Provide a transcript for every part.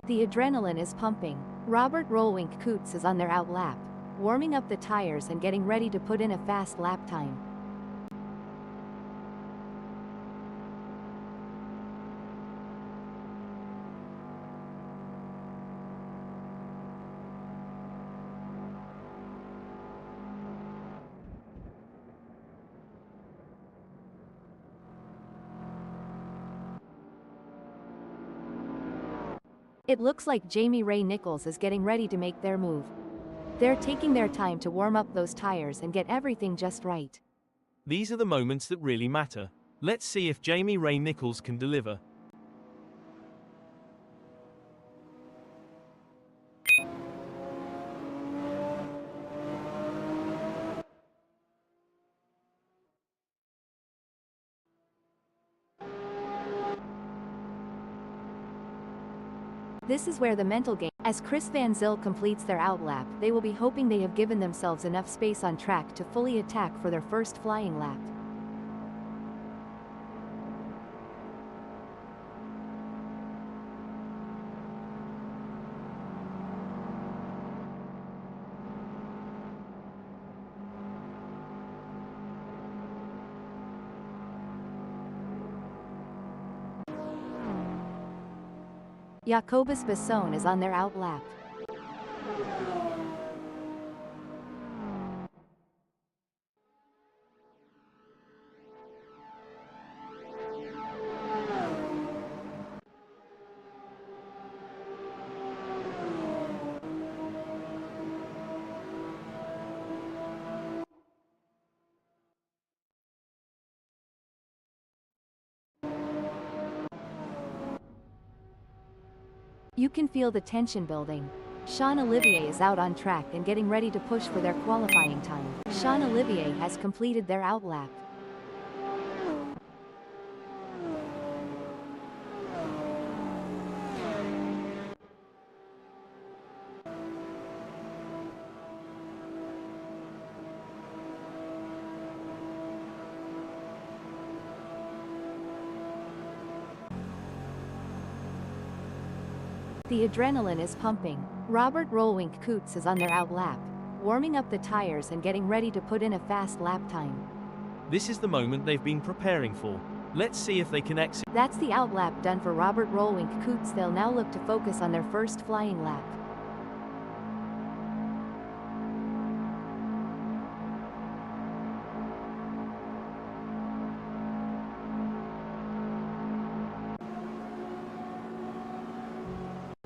The adrenaline is pumping. Robert Rollwink Coots is on their out lap, warming up the tires and getting ready to put in a fast lap time. It looks like Jamie Ray Nichols is getting ready to make their move. They're taking their time to warm up those tires and get everything just right. These are the moments that really matter. Let's see if Jamie Ray Nichols can deliver. This is where the mental game. As Chris Van Zyl completes their outlap, they will be hoping they have given themselves enough space on track to fully attack for their first flying lap. Jacobus Besson is on their out lap. You can feel the tension building. Sean Olivier is out on track and getting ready to push for their qualifying time. Sean Olivier has completed their out lap. The adrenaline is pumping. Robert Rollwink Coots is on their out lap, warming up the tires and getting ready to put in a fast lap time. This is the moment they've been preparing for. Let's see if they can execute. That's the out lap done for Robert Rollwink Coots. They'll now look to focus on their first flying lap.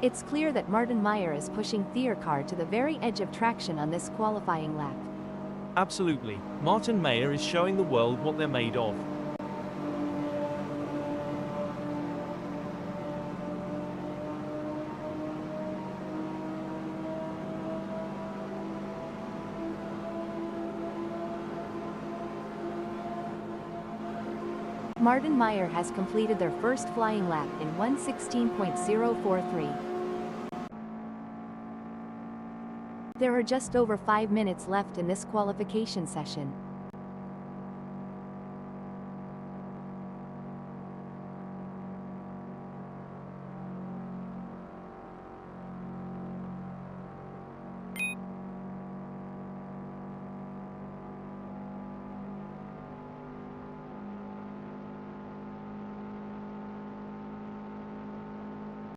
It's clear that Martin Meyer is pushing Thiercar to the very edge of traction on this qualifying lap. Absolutely. Martin Meyer is showing the world what they're made of. Martin Meyer has completed their first flying lap in 1:16.043. There are just over 5 minutes left in this qualification session.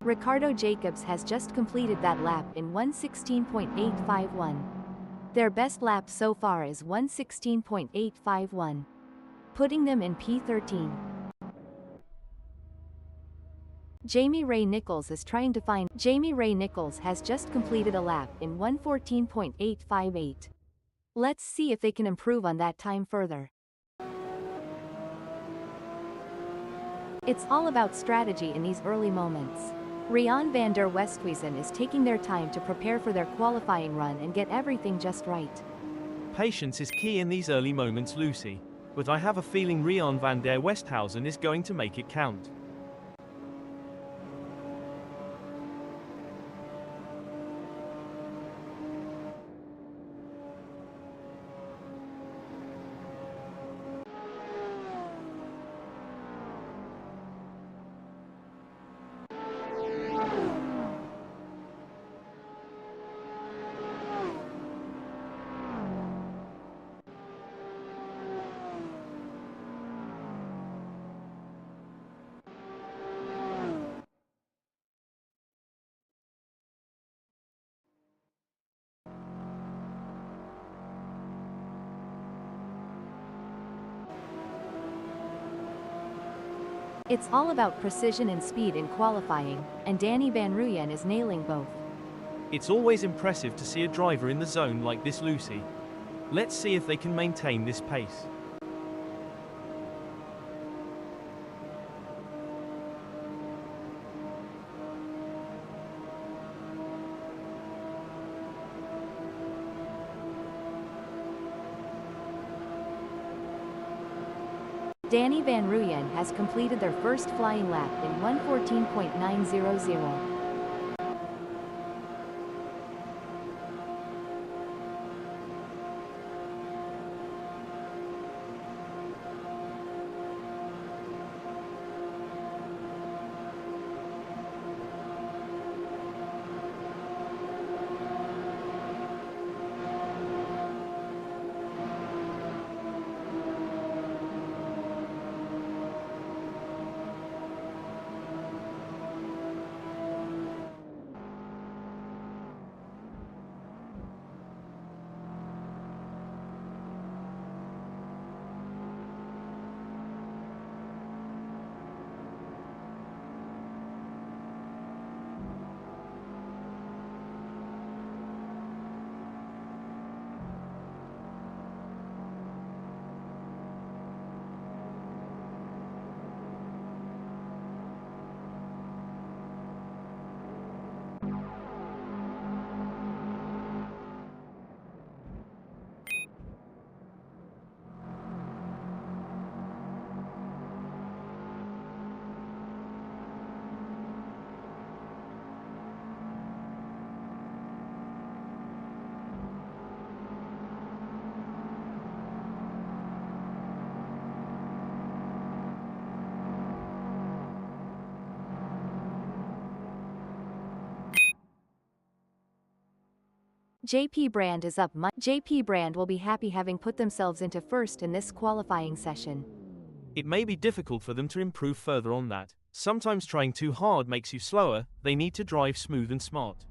Ricardo Jacobs has just completed that lap in 1:16.851. Their best lap so far is 1:16.851, putting them in P13. Jamie Ray Nichols is trying to find. Jamie Ray Nichols has just completed a lap in 1:14.858. Let's see if they can improve on that time further. It's all about strategy in these early moments. Rian van der Westhuizen is taking their time to prepare for their qualifying run and get everything just right. Patience is key in these early moments, Lucy. But I have a feeling Rian van der Westhuizen is going to make it count. It's all about precision and speed in qualifying, and Danny Van Ruyen is nailing both. It's always impressive to see a driver in the zone like this, Lucy. Let's see if they can maintain this pace. Danny Van Ruyen has completed their first flying lap in 1:14.900. JP Brand is up. JP Brand will be happy having put themselves into first in this qualifying session. It may be difficult for them to improve further on that. Sometimes trying too hard makes you slower, they need to drive smooth and smart.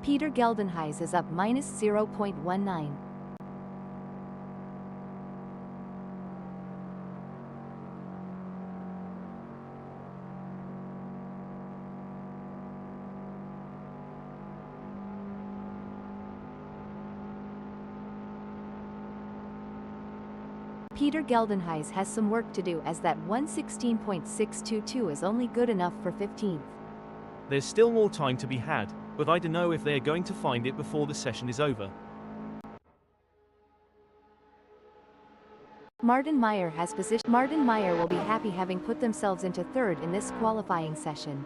Peter Geldenhuys is up -0.19. Peter Geldenhuys has some work to do, as that 1:16.622 is only good enough for 15th. There's still more time to be had, but I don't know if they're going to find it before the session is over. Martin Meyer will be happy having put themselves into third in this qualifying session.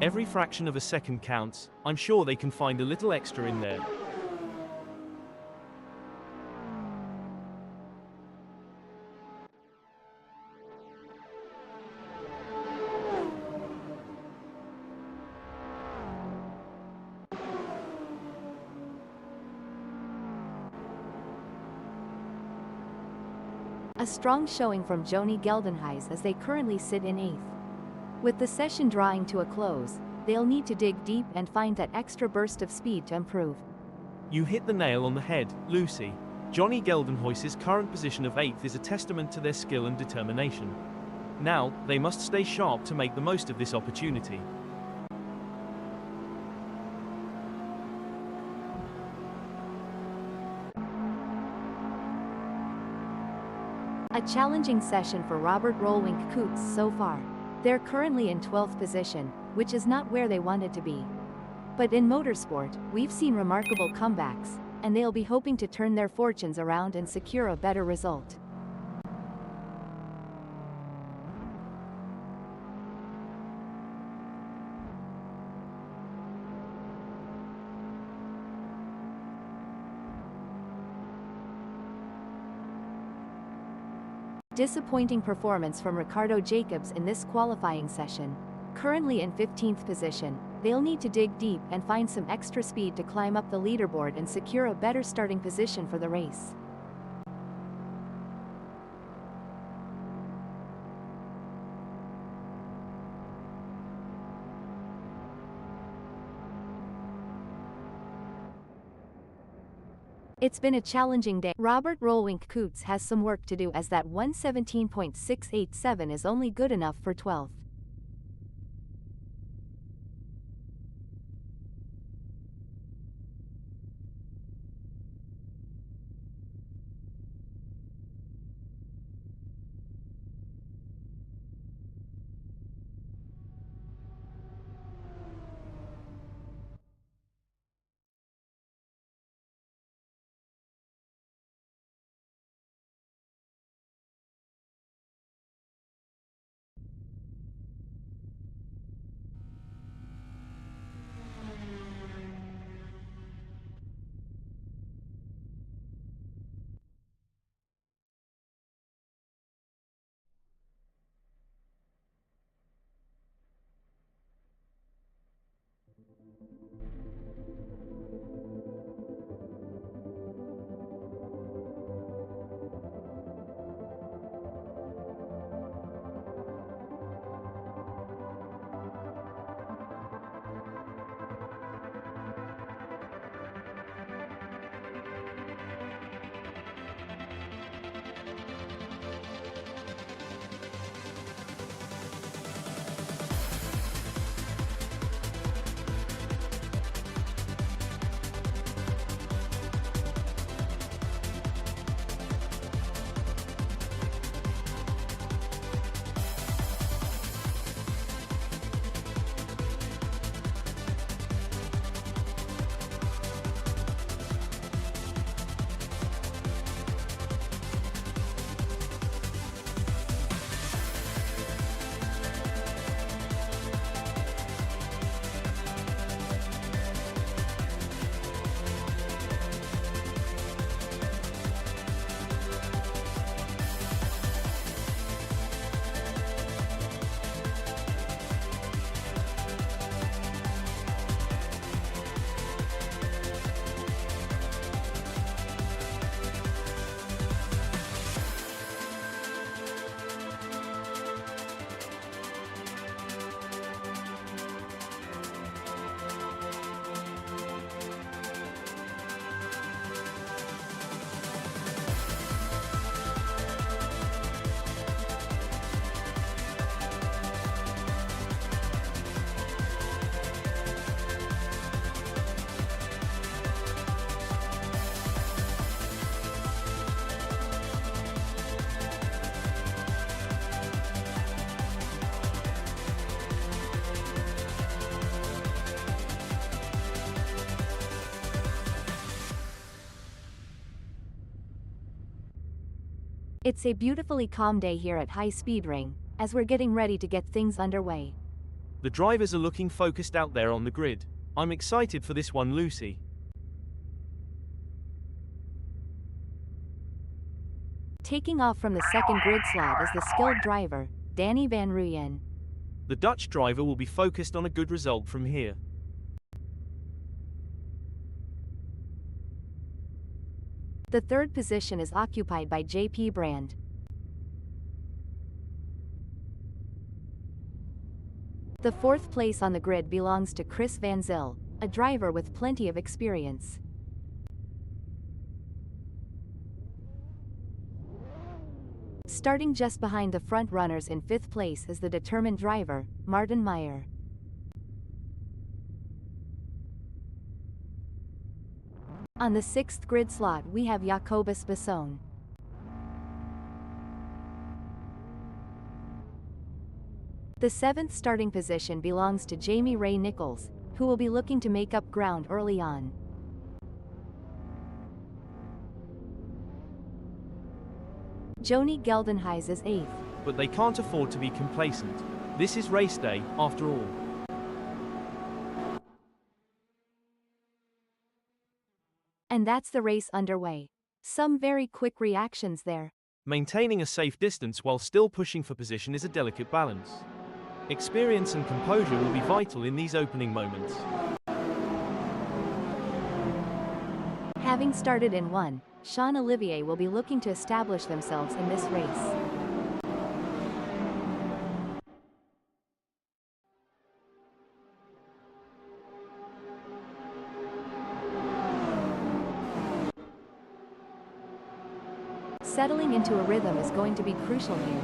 Every fraction of a second counts. I'm sure they can find a little extra in there. A strong showing from Joni Geldenhuys as they currently sit in 8th. With the session drawing to a close, they'll need to dig deep and find that extra burst of speed to improve. You hit the nail on the head, Lucy. Johnny Geldenhuys's current position of 8th is a testament to their skill and determination. Now, they must stay sharp to make the most of this opportunity. A challenging session for Robert Roelwink Koets so far. They're currently in 12th position, which is not where they wanted to be. But in motorsport, we've seen remarkable comebacks, and they'll be hoping to turn their fortunes around and secure a better result. Disappointing performance from Ricardo Jacobs in this qualifying session. Currently in 15th position, they'll need to dig deep and find some extra speed to climb up the leaderboard and secure a better starting position for the race. It's been a challenging day. Robert Rollwink Coots has some work to do as that 117.687 is only good enough for 12th. It's a beautifully calm day here at High Speed Ring, as we're getting ready to get things underway. The drivers are looking focused out there on the grid. I'm excited for this one, Lucy. Taking off from the second grid slot is the skilled driver, Danny van Ruyen. The Dutch driver will be focused on a good result from here. The third position is occupied by JP Brand. The fourth place on the grid belongs to Chris Van Zyl, a driver with plenty of experience. Starting just behind the front runners in fifth place is the determined driver, Martin Meyer. On the sixth grid slot we have Jacobus Besson. The seventh starting position belongs to Jamie Ray Nichols, who will be looking to make up ground early on. Joni Geldenhuys is eighth. But they can't afford to be complacent. This is race day, after all. And that's the race underway. Some very quick reactions there. Maintaining a safe distance while still pushing for position is a delicate balance. Experience and composure will be vital in these opening moments. Having started in 1, Sean Olivier will be looking to establish themselves in this race. Settling into a rhythm is going to be crucial here.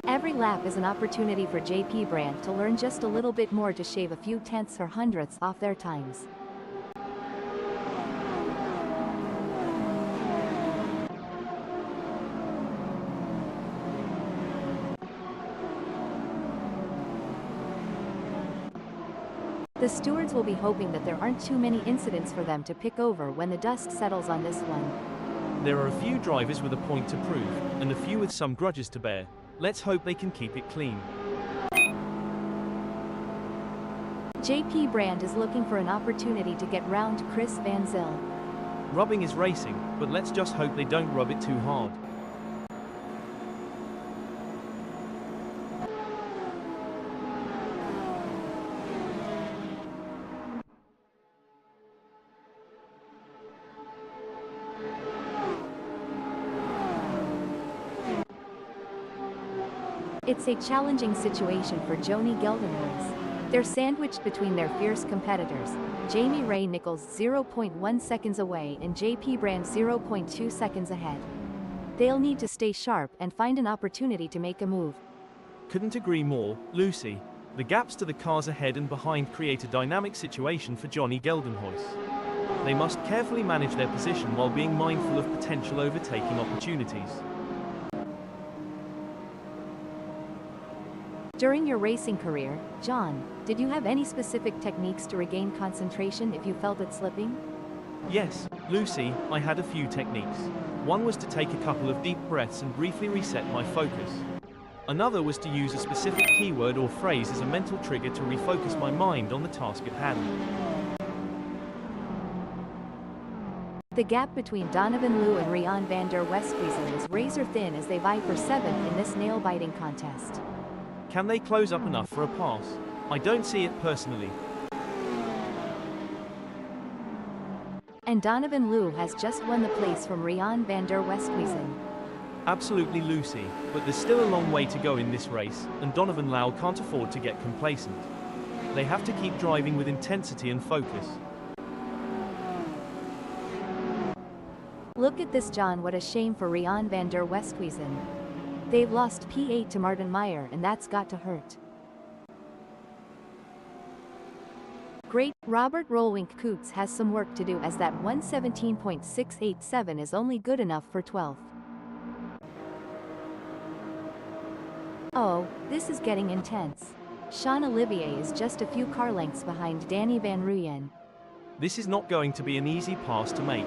Every lap is an opportunity for JP Brand to learn just a little bit more to shave a few tenths or hundredths off their times. The stewards will be hoping that there aren't too many incidents for them to pick over when the dust settles on this one. There are a few drivers with a point to prove, and a few with some grudges to bear. Let's hope they can keep it clean. JP Brand is looking for an opportunity to get round Chris Van Zyl. Rubbing is racing, but let's just hope they don't rub it too hard. It's a challenging situation for Johnny Geldenhuys. They're sandwiched between their fierce competitors, Jamie Ray Nichols 0.1 seconds away and JP Brand 0.2 seconds ahead. They'll need to stay sharp and find an opportunity to make a move. Couldn't agree more, Lucy. The gaps to the cars ahead and behind create a dynamic situation for Johnny Geldenhuys. They must carefully manage their position while being mindful of potential overtaking opportunities. During your racing career, John, did you have any specific techniques to regain concentration if you felt it slipping? Yes, Lucy, I had a few techniques. One was to take a couple of deep breaths and briefly reset my focus. Another was to use a specific keyword or phrase as a mental trigger to refocus my mind on the task at hand. The gap between Donovan Liu and Rian van der Westhuizen is razor thin as they vie for 7th in this nail-biting contest. Can they close up enough for a pass? I don't see it personally. And Donovan Liu has just won the place from Rian van der Westhuizen. Absolutely, Lucy, but there's still a long way to go in this race, and Donovan Lau can't afford to get complacent. They have to keep driving with intensity and focus. Look at this, John, what a shame for Rian van der Westhuizen. They've lost P8 to Martin Meyer and that's got to hurt. Great, Robert Roelwink Koets has some work to do as that 117.687 is only good enough for 12th. Oh, this is getting intense. Sean Olivier is just a few car lengths behind Danny Van Ruyen. This is not going to be an easy pass to make.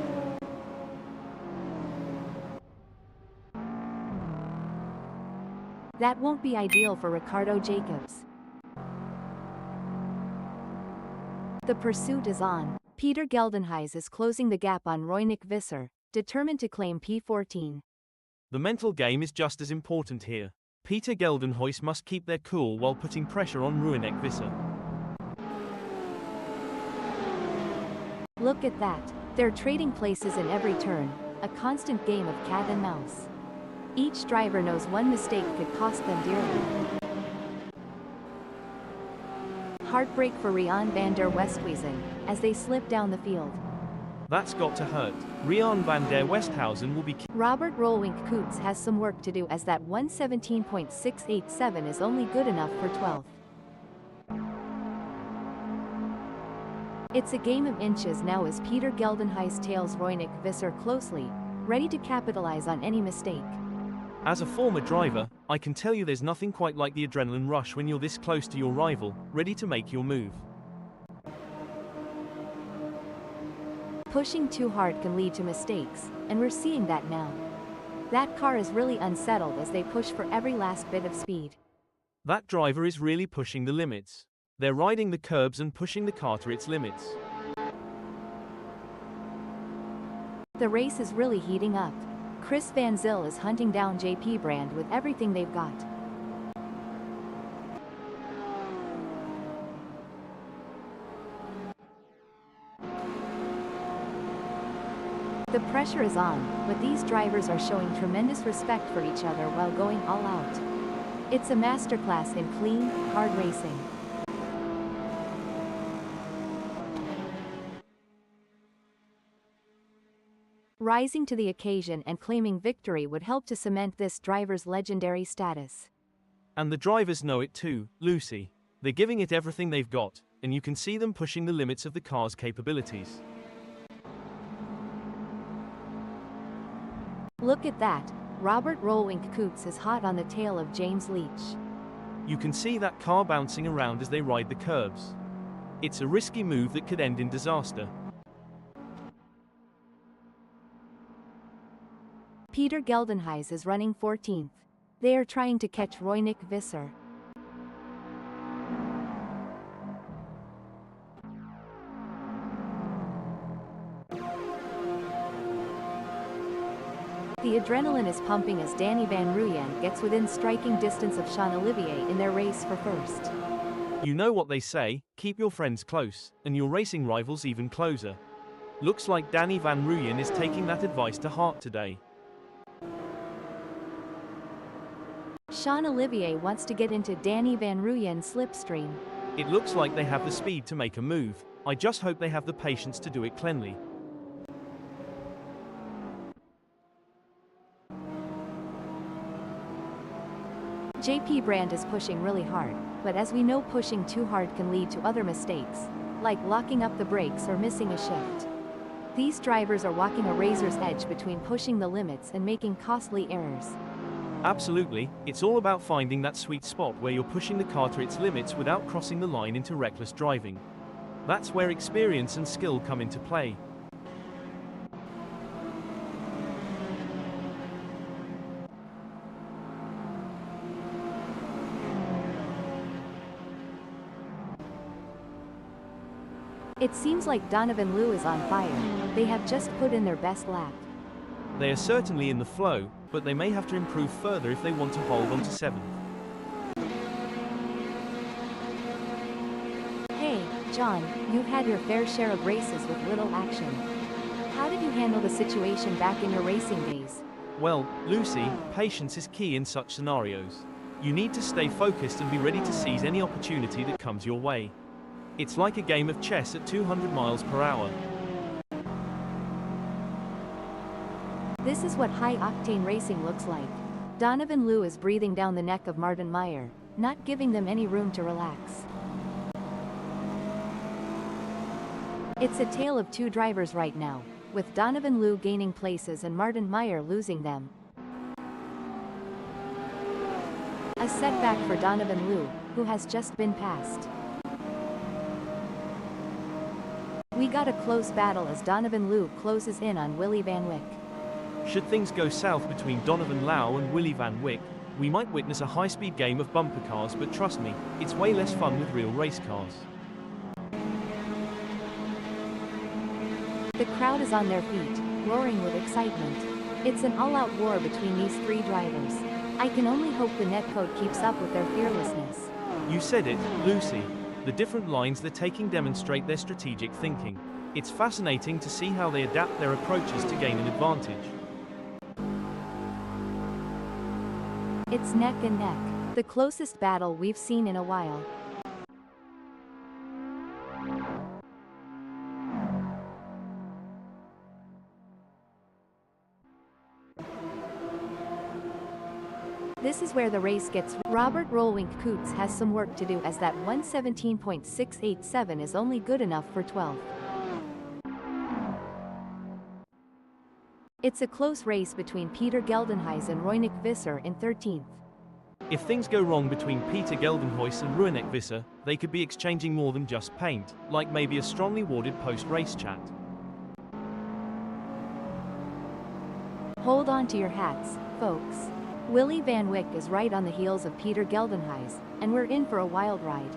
That won't be ideal for Ricardo Jacobs. The pursuit is on. Peter Geldenhuys is closing the gap on Roynik Visser, determined to claim P14. The mental game is just as important here. Peter Geldenhuys must keep their cool while putting pressure on Roynik Visser. Look at that. They're trading places in every turn, a constant game of cat and mouse. Each driver knows one mistake could cost them dearly. Heartbreak for Rian van der Westhuizen, as they slip down the field. That's got to hurt. Rian van der Westhuizen will be... Robert Roelwink Koets has some work to do as that 117.687 is only good enough for 12th. It's a game of inches now as Peter Geldenhuys tails Roynik Visser closely, ready to capitalize on any mistake. As a former driver, I can tell you there's nothing quite like the adrenaline rush when you're this close to your rival, ready to make your move. Pushing too hard can lead to mistakes, and we're seeing that now. That car is really unsettled as they push for every last bit of speed. That driver is really pushing the limits. They're riding the curbs and pushing the car to its limits. The race is really heating up. Chris Van Zyl is hunting down JP Brand with everything they've got. The pressure is on, but these drivers are showing tremendous respect for each other while going all out. It's a masterclass in clean, hard racing. Rising to the occasion and claiming victory would help to cement this driver's legendary status. And the drivers know it too, Lucy. They're giving it everything they've got, and you can see them pushing the limits of the car's capabilities. Look at that, Robert Rollwink Coots is hot on the tail of James Leach. You can see that car bouncing around as they ride the curves. It's a risky move that could end in disaster. Peter Geldenhuys is running 14th. They are trying to catch Roynik Visser. The adrenaline is pumping as Danny Van Ruyen gets within striking distance of Sean Olivier in their race for first. You know what they say, keep your friends close, and your racing rivals even closer. Looks like Danny Van Ruyen is taking that advice to heart today. Sean Olivier wants to get into Danny Van Ruyen's slipstream. It looks like they have the speed to make a move. I just hope they have the patience to do it cleanly. JP Brandt is pushing really hard, but as we know, pushing too hard can lead to other mistakes, like locking up the brakes or missing a shift. These drivers are walking a razor's edge between pushing the limits and making costly errors. Absolutely, it's all about finding that sweet spot where you're pushing the car to its limits without crossing the line into reckless driving. That's where experience and skill come into play. It seems like Donovan Liu is on fire. They have just put in their best lap. They are certainly in the flow, but they may have to improve further if they want to hold on to 7th. Hey, John, you've had your fair share of races with little action. How did you handle the situation back in your racing days? Well, Lucy, patience is key in such scenarios. You need to stay focused and be ready to seize any opportunity that comes your way. It's like a game of chess at 200 miles per hour. This is what high-octane racing looks like. Donovan Liu is breathing down the neck of Martin Meyer, not giving them any room to relax. It's a tale of two drivers right now, with Donovan Liu gaining places and Martin Meyer losing them. A setback for Donovan Liu, who has just been passed. We got a close battle as Donovan Liu closes in on Willy Van Wyck. Should things go south between Donovan Lau and Willy Van Wyck, we might witness a high-speed game of bumper cars, but trust me, it's way less fun with real race cars. The crowd is on their feet, roaring with excitement. It's an all-out war between these three drivers. I can only hope the netcode keeps up with their fearlessness. You said it, Lucy. The different lines they're taking demonstrate their strategic thinking. It's fascinating to see how they adapt their approaches to gain an advantage. It's neck and neck, the closest battle we've seen in a while. This is where the race gets. Robert Rollwink Coots has some work to do, as that 117.687 is only good enough for 12th. It's a close race between Peter Geldenhuys and Roynik Visser in 13th. If things go wrong between Peter Geldenhuys and Roynik Visser, they could be exchanging more than just paint, like maybe a strongly worded post-race chat. Hold on to your hats, folks. Willy Van Wyck is right on the heels of Peter Geldenhuys, and we're in for a wild ride.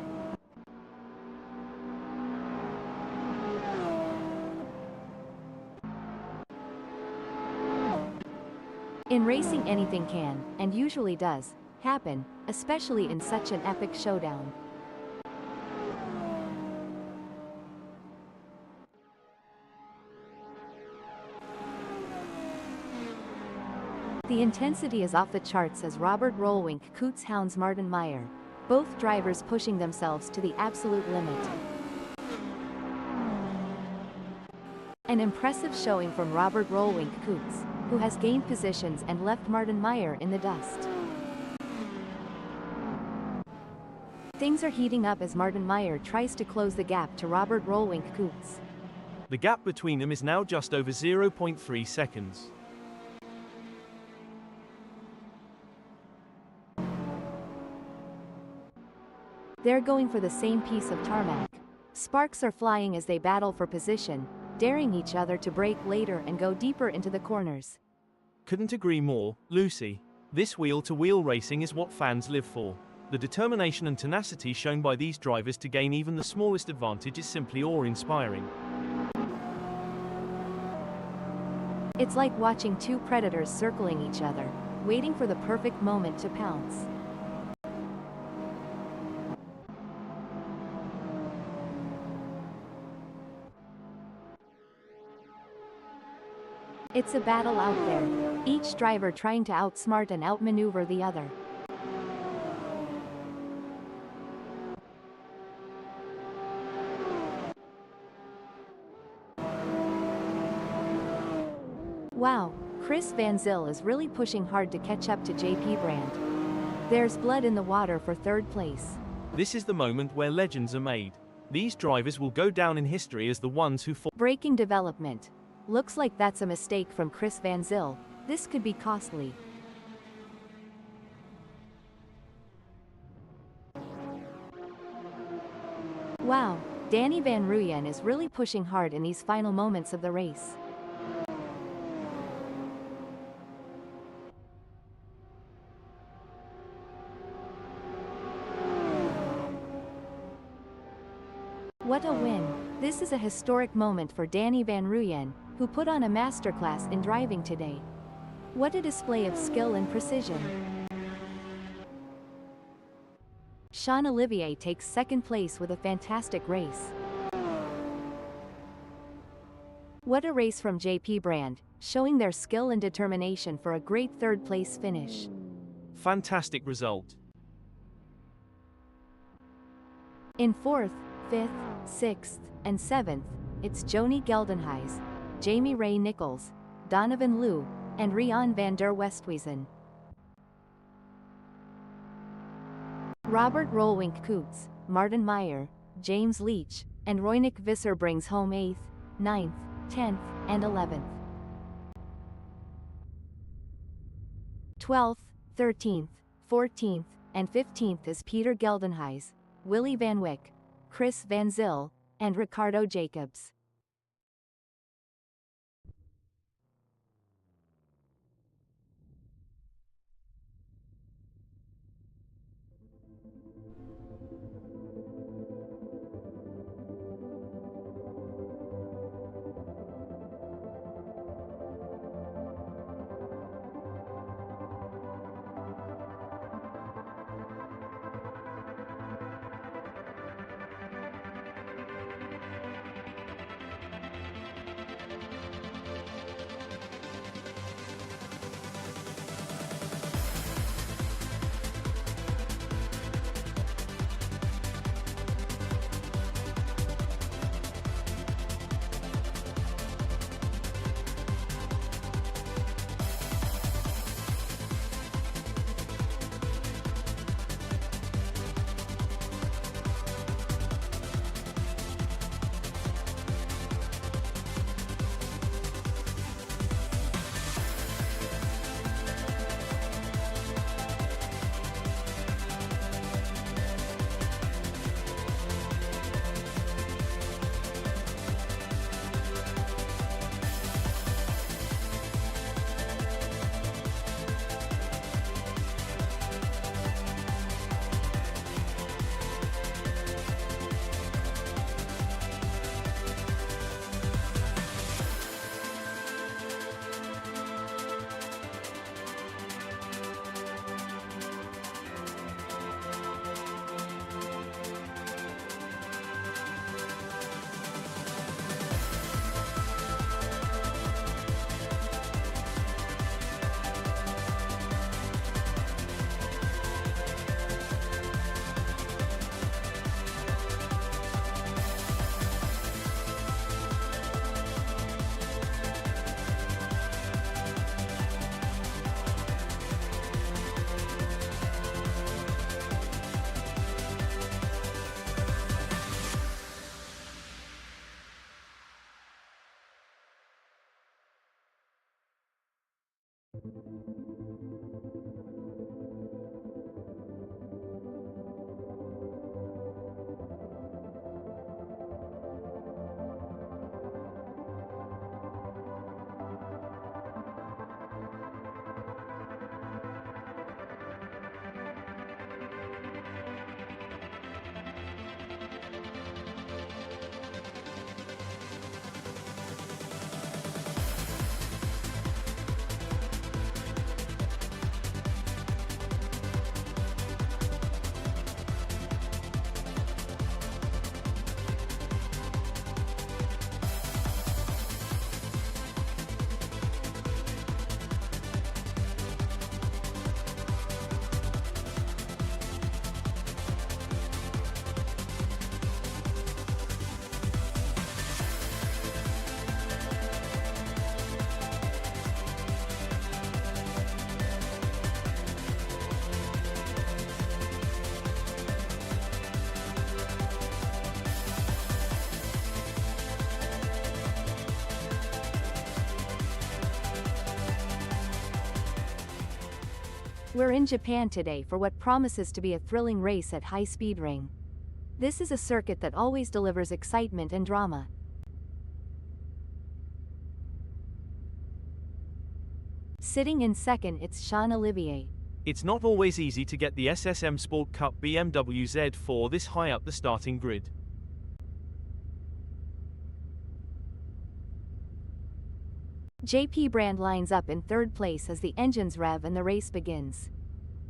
In racing, anything can, and usually does, happen, especially in such an epic showdown. The intensity is off the charts as Robert Rollwink Coots hounds Martin Meyer, both drivers pushing themselves to the absolute limit. An impressive showing from Robert Rollwink Coots, who has gained positions and left Martin Meyer in the dust. Things are heating up as Martin Meyer tries to close the gap to Robert Rollwink Coots. The gap between them is now just over 0.3 seconds. They're going for the same piece of tarmac. Sparks are flying as they battle for position, daring each other to brake later and go deeper into the corners. Couldn't agree more, Lucy. This wheel-to-wheel racing is what fans live for. The determination and tenacity shown by these drivers to gain even the smallest advantage is simply awe-inspiring. It's like watching two predators circling each other, waiting for the perfect moment to pounce. It's a battle out there, each driver trying to outsmart and outmaneuver the other. Wow, Chris Van Zyl is really pushing hard to catch up to JP Brand. There's blood in the water for third place. This is the moment where legends are made. These drivers will go down in history as the ones who fought. Braking development. Looks like that's a mistake from Chris Van Zyl. This could be costly. Wow, Danny Van Ruyen is really pushing hard in these final moments of the race. What a win! This is a historic moment for Danny Van Ruyen, who put on a masterclass in driving today. What a display of skill and precision. Sean Olivier takes second place with a fantastic race. What a race from JP Brand, showing their skill and determination for a great third place finish. Fantastic result. In 4th, 5th, 6th, and 7th, it's Joni Geldenhuys, Jamie Ray Nichols, Donovan Liu, and Rian van der Westhuizen. Robert Rollwink Coots, Martin Meyer, James Leach, and Roynick Visser brings home 8th, 9th, 10th, and 11th. 12th, 13th, 14th, and 15th is Peter Geldenhuys, Willy Van Wyck, Chris Van Zyl, and Ricardo Jacobs. We're in Japan today for what promises to be a thrilling race at high speed ring. This is a circuit that always delivers excitement and drama. Sitting in second, it's Sean Olivier. It's not always easy to get the SSM Sport Cup BMW Z4 this high up the starting grid. JP Brand lines up in third place as the engines rev and the race begins.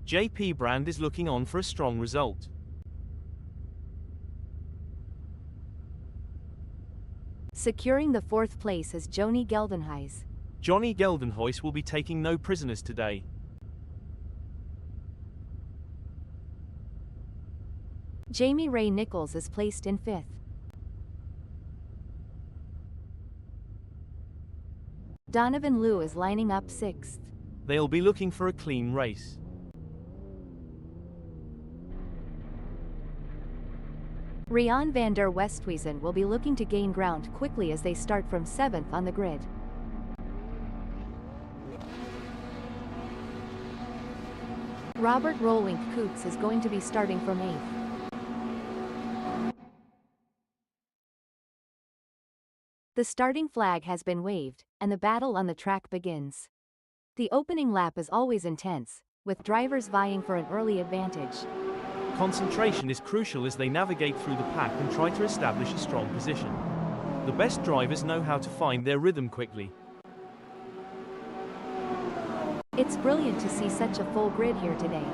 JP Brand is looking on for a strong result. Securing the fourth place is Johnny Geldenhuys. Johnny Geldenhuys will be taking no prisoners today. Jamie Ray Nichols is placed in fifth. Donovan Liu is lining up sixth. They'll be looking for a clean race. Rian van der Westhuizen will be looking to gain ground quickly as they start from seventh on the grid. Robert Rolwink Coots is going to be starting from eighth. The starting flag has been waved, and the battle on the track begins. The opening lap is always intense, with drivers vying for an early advantage. Concentration is crucial as they navigate through the pack and try to establish a strong position. The best drivers know how to find their rhythm quickly. It's brilliant to see such a full grid here today.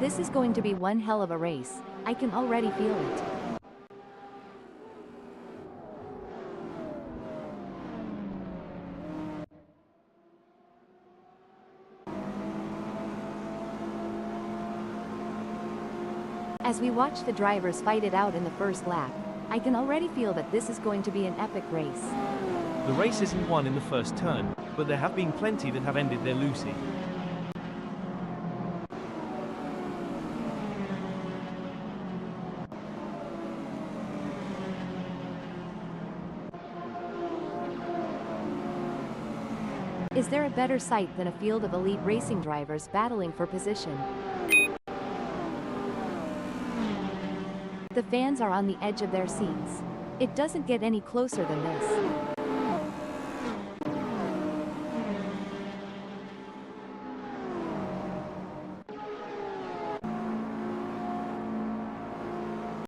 This is going to be one hell of a race. I can already feel it. As we watch the drivers fight it out in the first lap, I can already feel that this is going to be an epic race. The race isn't won in the first turn, but there have been plenty that have ended there loosey. Is there a better sight than a field of elite racing drivers battling for position? The fans are on the edge of their seats. It doesn't get any closer than this.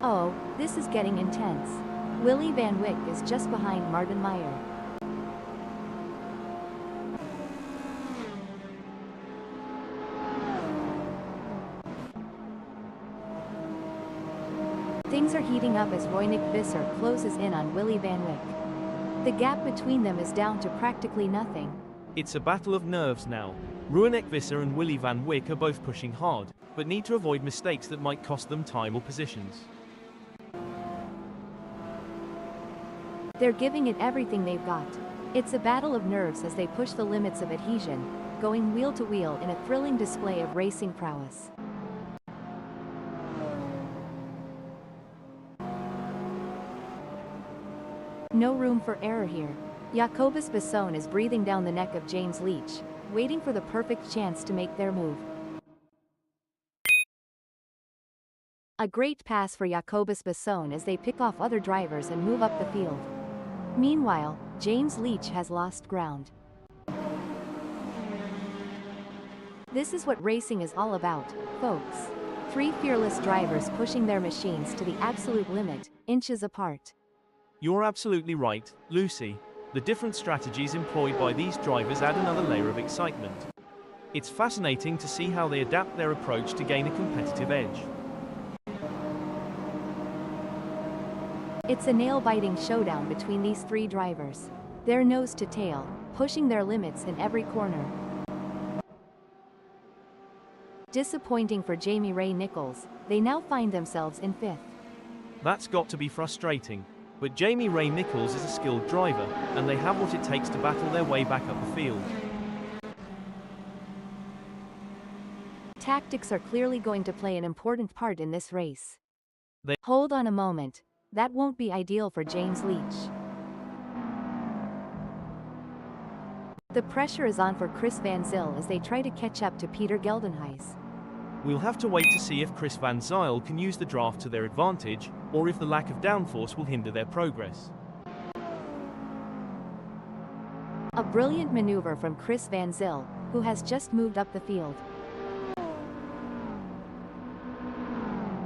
Oh, this is getting intense. Willy Van Wyck is just behind Martin Meyer. Things are heating up as Roynik Visser closes in on Willy Van Wyck. The gap between them is down to practically nothing. It's a battle of nerves now. Roynik Visser and Willy Van Wyck are both pushing hard, but need to avoid mistakes that might cost them time or positions. They're giving it everything they've got. It's a battle of nerves as they push the limits of adhesion, going wheel to wheel in a thrilling display of racing prowess. No room for error here. Jacobus Basson is breathing down the neck of James Leach, waiting for the perfect chance to make their move. A great pass for Jacobus Basson as they pick off other drivers and move up the field. Meanwhile, James Leach has lost ground. This is what racing is all about, folks. Three fearless drivers pushing their machines to the absolute limit, inches apart. You're absolutely right, Lucy. The different strategies employed by these drivers add another layer of excitement. It's fascinating to see how they adapt their approach to gain a competitive edge. It's a nail-biting showdown between these three drivers. They're nose to tail, pushing their limits in every corner. Disappointing for Jamie Ray Nichols, they now find themselves in fifth. That's got to be frustrating. But Jamie Ray Nichols is a skilled driver, and they have what it takes to battle their way back up the field. Tactics are clearly going to play an important part in this race. Hold on a moment. That won't be ideal for James Leach. The pressure is on for Chris Van Zyl as they try to catch up to Peter Geldenhuys. We'll have to wait to see if Chris Van Zyl can use the draft to their advantage, or if the lack of downforce will hinder their progress. A brilliant maneuver from Chris Van Zyl, who has just moved up the field.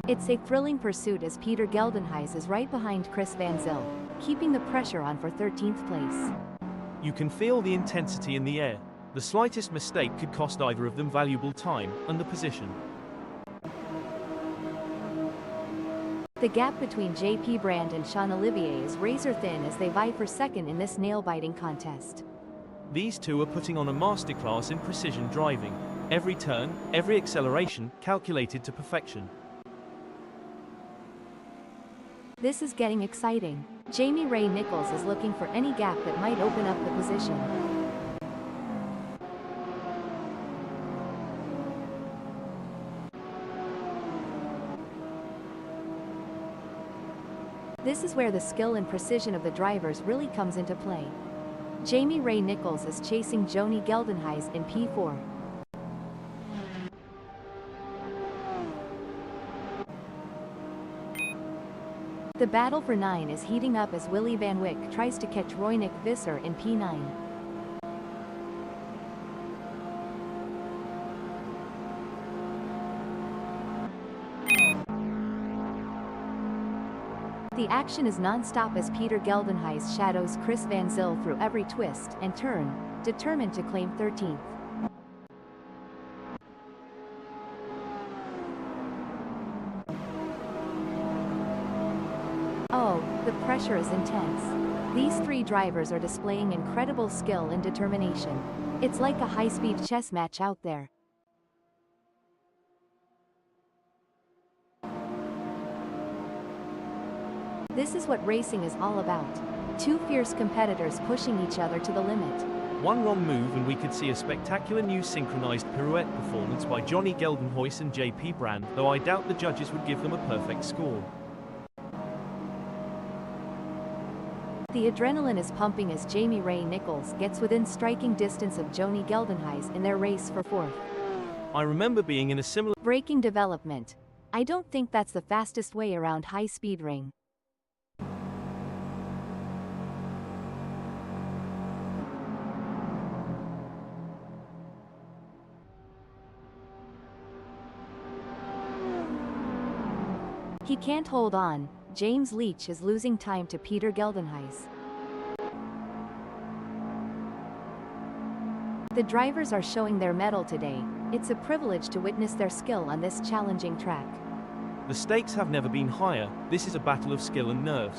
It's a thrilling pursuit as Peter Geldenhuys is right behind Chris Van Zyl, keeping the pressure on for 13th place. You can feel the intensity in the air. The slightest mistake could cost either of them valuable time and the position. The gap between JP Brand and Sean Olivier is razor thin as they vie for second in this nail-biting contest. These two are putting on a masterclass in precision driving. Every turn, every acceleration, calculated to perfection. This is getting exciting. Jamie Ray Nichols is looking for any gap that might open up the position. This is where the skill and precision of the drivers really comes into play. Jamie Ray Nichols is chasing Joni Geldenhuys in P4. The battle for 9 is heating up as Willy Van Wyck tries to catch Roynick Visser in P9. The action is non-stop as Peter Geldenhuys shadows Chris Van Zyl through every twist and turn, determined to claim 13th. Oh, the pressure is intense. These three drivers are displaying incredible skill and determination. It's like a high-speed chess match out there. This is what racing is all about. Two fierce competitors pushing each other to the limit. One wrong move and we could see a spectacular new synchronized pirouette performance by Johnny Geldenhuys and JP Brand, though I doubt the judges would give them a perfect score. The adrenaline is pumping as Jamie Ray Nichols gets within striking distance of Joni Geldenhuys in their race for 4th. I remember being in a similar braking development. I don't think that's the fastest way around high-speed ring. He can't hold on. James Leach is losing time to Peter Geldenhuys. The drivers are showing their mettle today. It's a privilege to witness their skill on this challenging track. The stakes have never been higher. This is a battle of skill and nerves.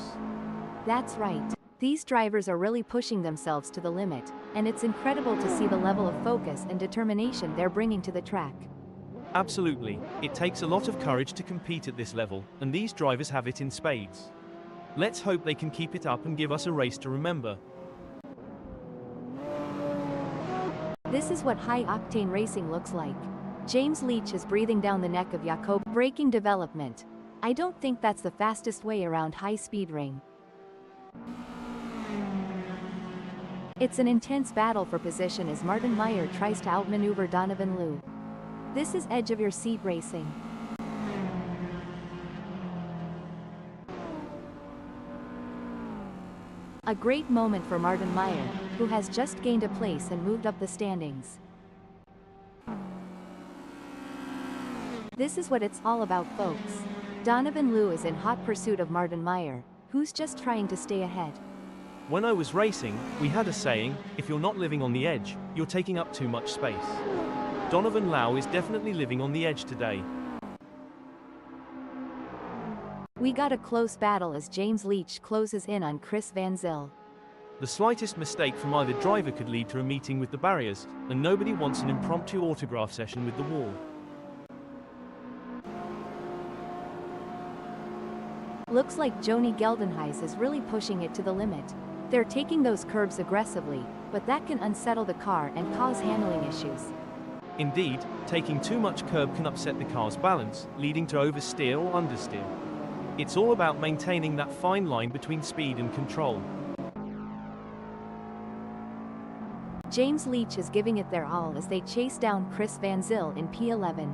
That's right. These drivers are really pushing themselves to the limit, and it's incredible to see the level of focus and determination they're bringing to the track. Absolutely. It takes a lot of courage to compete at this level, and these drivers have it in spades. Let's hope they can keep it up and give us a race to remember. This is what high-octane racing looks like. James Leach is breathing down the neck of Jacob. Braking development. I don't think that's the fastest way around high-speed ring. It's an intense battle for position as Martin Meyer tries to outmaneuver Donovan Liu. This is edge-of-your-seat racing. A great moment for Martin Meyer, who has just gained a place and moved up the standings. This is what it's all about, folks. Donovan Liu is in hot pursuit of Martin Meyer, who's just trying to stay ahead. When I was racing, we had a saying, if you're not living on the edge, you're taking up too much space. Donovan Liu is definitely living on the edge today. We got a close battle as James Leach closes in on Chris Van Zyl. The slightest mistake from either driver could lead to a meeting with the barriers, and nobody wants an impromptu autograph session with the wall. Looks like Joni Geldenhuys is really pushing it to the limit. They're taking those curbs aggressively, but that can unsettle the car and cause handling issues. Indeed, taking too much curb can upset the car's balance, leading to oversteer or understeer. It's all about maintaining that fine line between speed and control. James Leach is giving it their all as they chase down Chris Van Zyl in P11.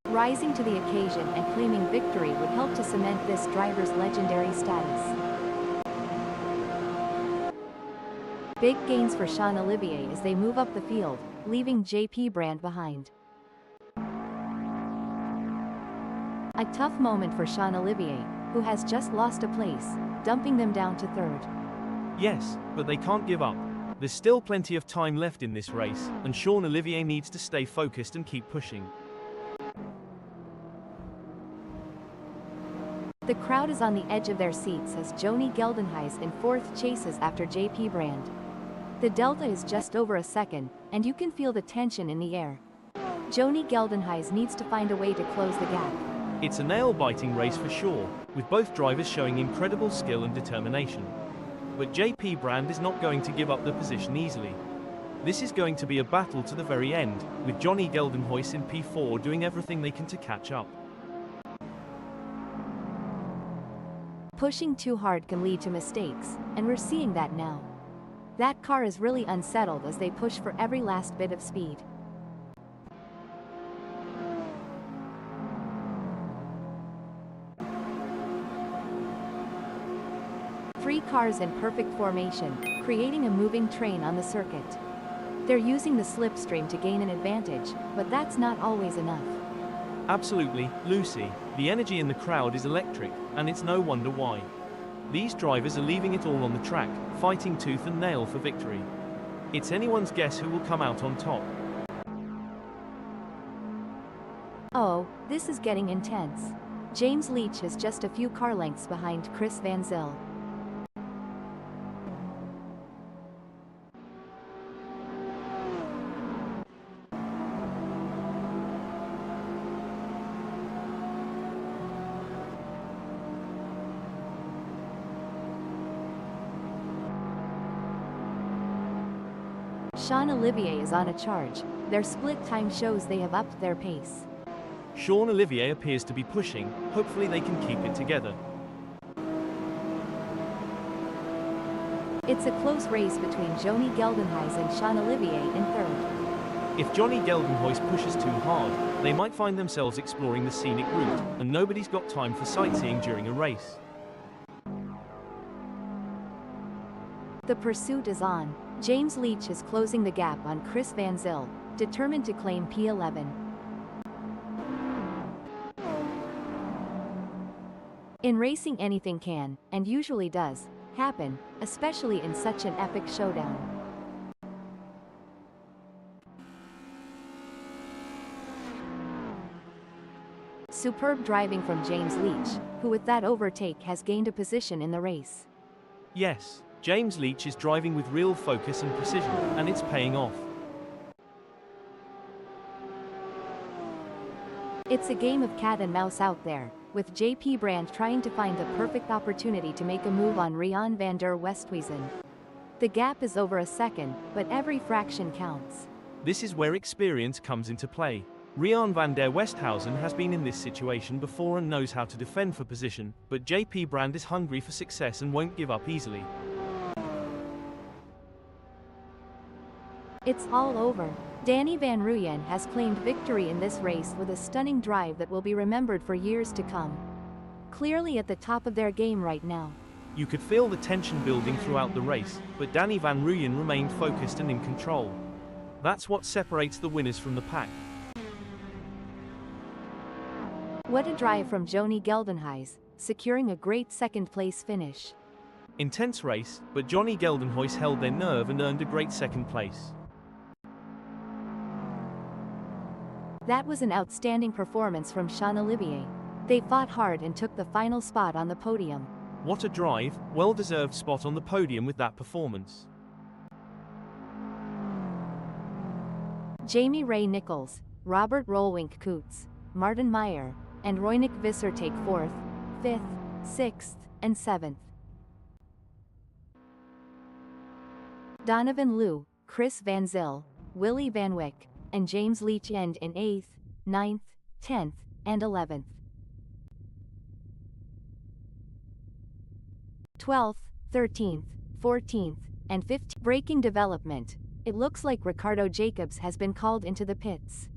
Rising to the occasion and claiming victory would help to cement this driver's legendary status. Big gains for Sean Olivier as they move up the field, leaving JP Brand behind. A tough moment for Sean Olivier, who has just lost a place, dumping them down to third. Yes, but they can't give up. There's still plenty of time left in this race, and Sean Olivier needs to stay focused and keep pushing. The crowd is on the edge of their seats as Joni Geldenhuys in fourth chases after JP Brand. The delta is just over a second, and you can feel the tension in the air. Joni Geldenhuys needs to find a way to close the gap. It's a nail-biting race for sure, with both drivers showing incredible skill and determination. But JP Brand is not going to give up the position easily. This is going to be a battle to the very end, with Joni Geldenhuys in P4 doing everything they can to catch up. Pushing too hard can lead to mistakes, and we're seeing that now. That car is really unsettled as they push for every last bit of speed. Three cars in perfect formation, creating a moving train on the circuit. They're using the slipstream to gain an advantage, but that's not always enough. Absolutely, Lucy. The energy in the crowd is electric, and it's no wonder why. These drivers are leaving it all on the track, fighting tooth and nail for victory. It's anyone's guess who will come out on top. Oh, this is getting intense. James Leach is just a few car lengths behind Chris Van Zyl. Sean Olivier is on a charge. Their split time shows they have upped their pace. Sean Olivier appears to be pushing, hopefully they can keep it together. It's a close race between Joni Geldenhuys and Sean Olivier in third. If Joni Geldenhuys pushes too hard, they might find themselves exploring the scenic route, and nobody's got time for sightseeing during a race. The pursuit is on. James Leach is closing the gap on Chris Van Zyl, determined to claim P11. In racing, anything can, and usually does, happen, especially in such an epic showdown. Superb driving from James Leach, who with that overtake has gained a position in the race. Yes, James Leach is driving with real focus and precision, and it's paying off. It's a game of cat and mouse out there, with JP Brand trying to find the perfect opportunity to make a move on Rian van der Westhuizen. The gap is over a second, but every fraction counts. This is where experience comes into play. Rian van der Westhuizen has been in this situation before and knows how to defend for position, but JP Brand is hungry for success and won't give up easily. It's all over. Danny van Rooyen has claimed victory in this race with a stunning drive that will be remembered for years to come. Clearly at the top of their game right now. You could feel the tension building throughout the race, but Danny van Rooyen remained focused and in control. That's what separates the winners from the pack. What a drive from Johnny Geldenhuys, securing a great second-place finish. Intense race, but Johnny Geldenhuys held their nerve and earned a great second place. That was an outstanding performance from Jean-Olivier. They fought hard and took the final spot on the podium. What a drive, well-deserved spot on the podium with that performance. Jamie Ray Nichols, Robert Rolwink Koets, Martin Meyer, and Roynik Visser take 4th, 5th, 6th, and 7th. Donovan Liu, Chris Van Zyl, Willie Van Wyck, and James Leach end in 8th, 9th, 10th, and 11th. 12th, 13th, 14th, and 15th. Breaking development. It looks like Ricardo Jacobs has been called into the pits.